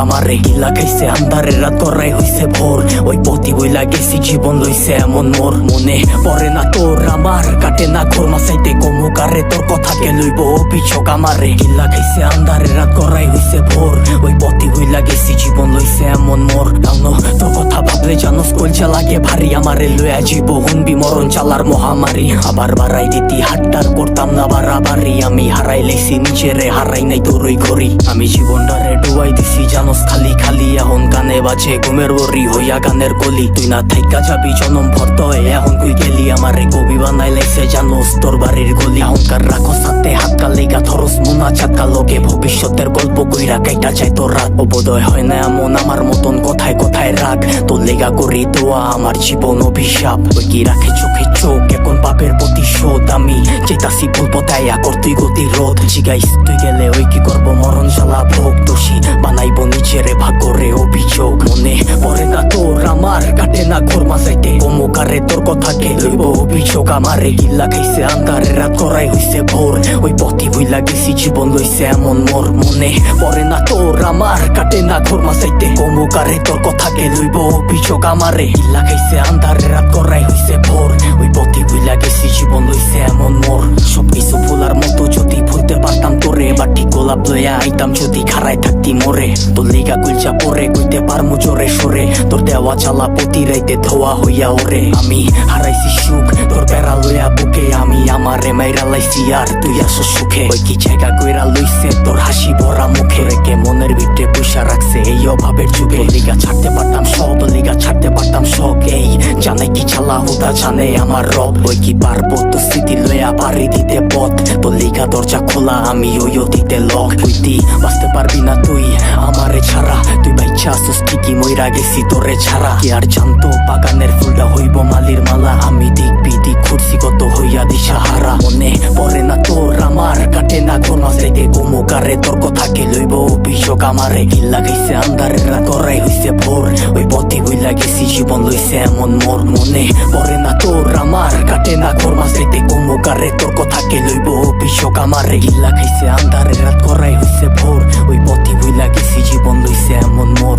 আমারে গিল্লা খাইছে আন্ধারের রাত করাই হইছে ভোর ওই পথি বইলা গেছি জীবন লইছে এমন মোর মনে পড়ে না তোর আমার কাটে না ঘোর মাসাইতে কমুকারে তোর কথাকে লইব অভিযোগ আমারে গিল্লা খাইছে আন্ধারের রাত করাই হইছে ভোর ওই পথি বইলা গেছি জীবন লইছে এমন মোর তাও তোর কথা ভাবলে জানোস কলচা লাগে ভারী আমারে লইয়া জীব হুনবি মরণ চালার মহামারী আবার বাড়াই দিতি হাট্টার করতাম না বাড়াবাড়ি আমি হারাই লেছি নিজেরে হারাই নাই তোর ওই ঘড়ি আমি জীবনটারে ডুবাই দিছি জানোস খালি খালি এখন কানে বাজে ঘুমের বরি হইয়া গানের গলি তুই না থাইকা যাবি জনম ভর্ত এখন কই গেলি আমারে কবি বানাই লাইছে জানোস তোর বাড়ির গলি অহংকার রাখো সাথে হাত কালিগা ধরস মুনা চাকা লোকে ভবিষ্যতের গল্প কইরা কাইটা চাই তোর রাত অবোধয় হয় না এমন আমার মতন কথায় কথায় রাগ তোর লেগা করি দোয়া আমার জীবন অভিশাপ ওই কি রাখে চোখে চোখ এখন পাপের প্রতিশোধ আমি চেতাসি বলবো তাই আকর তুই গতি রোধ জিগাইস তুই গেলে ওই কি করবো মরণ শালা ভোগ দোষী বানাইবো নিজেরে ভাগ্যরে অভিযোগ মনে পড়ে না তোর আমার কাটে না ঘোর মাসাইতে কমুকারে তোর কথাকে লইব অভিযোগ আমারে গিল্লা খাইছে আন্ধারের রাত করাই হইছে ভোর ওই পথি বইলা গেছি জীবন লইছে এমন মোর মনে পড়ে না তোর আমার কাটে না ঘোর মাসাইতে কমুকারে তোর কথাকে লইব অভিযোগ আমারে গিল্লা খাইছে আন্ধারের রাত করাই হইছে ভোর ওই পথি বইলা গেছি জীবন লইছে এমন মোর সবকিছু ভুলার মতো যদি ভুলতে পারতাম তোরে বাটি গোলাপ লইয়া আইতাম যদি খারাই থাকতি মোরে তোর লিগা কুলচা পরে কইতে পারমু জোরে সরে তোর দেওয়া চালা প্রতি রাইতে ধোয়া হইয়া ওরে আমি হারাইছি সুখ তোর বেড়া লইয়া বুকে আমি আমারে মাইরা লাইছি আর তুই আসো সুখে ওই কি জায়গা কইরা লইছে তোর হাসি ভরা মুখে রেখে মনের ভিতরে পয়সা রাখছে এই অভাবের যুগে লিগা ছাড়তে পারতাম সব লিগা ছাড়তে পারতাম শখ এই জানে কি চালা হুদা জানে আমার রব ওই কি পারবো তো স্মৃতি লইয়া পারি দিতে পথ তোর লিগা দরজা খোলা আমি ওই অতীতে লক হইতি বাঁচতে পারবি না তুই আমারে ছাড়া তুই বাইচ্ছা আসুস ঠিকই মইরা গেছি তোরে ছাড়া কি আর জানতো বাগানের ফুলটা হইব মালির মালা আমি দিক বিদিক ঘুরছি কত হইয়া দিশাহারা মনে পড়ে না তোর আমার কাটে না ঘোর মাসাইতে কমুকারে তোর কথাকে লইব অভিযোগ আমারে গিল্লা খাইছে আন্ধারের রাত করাই হইছে ভোর ওই পথি বইলা গেছি জীবন লইছে এমন মোর মনে পড়ে না তোর আমার কাটে না ঘোর মাসাইতে কমুকারে তোর কথাকে লইব অভিযোগ আমারে গিল্লা খাইছে আন্ধারের রাত করাই হইছে ভোর ওই পথি বইলা গেছি জীবন লইছে এমন মোর।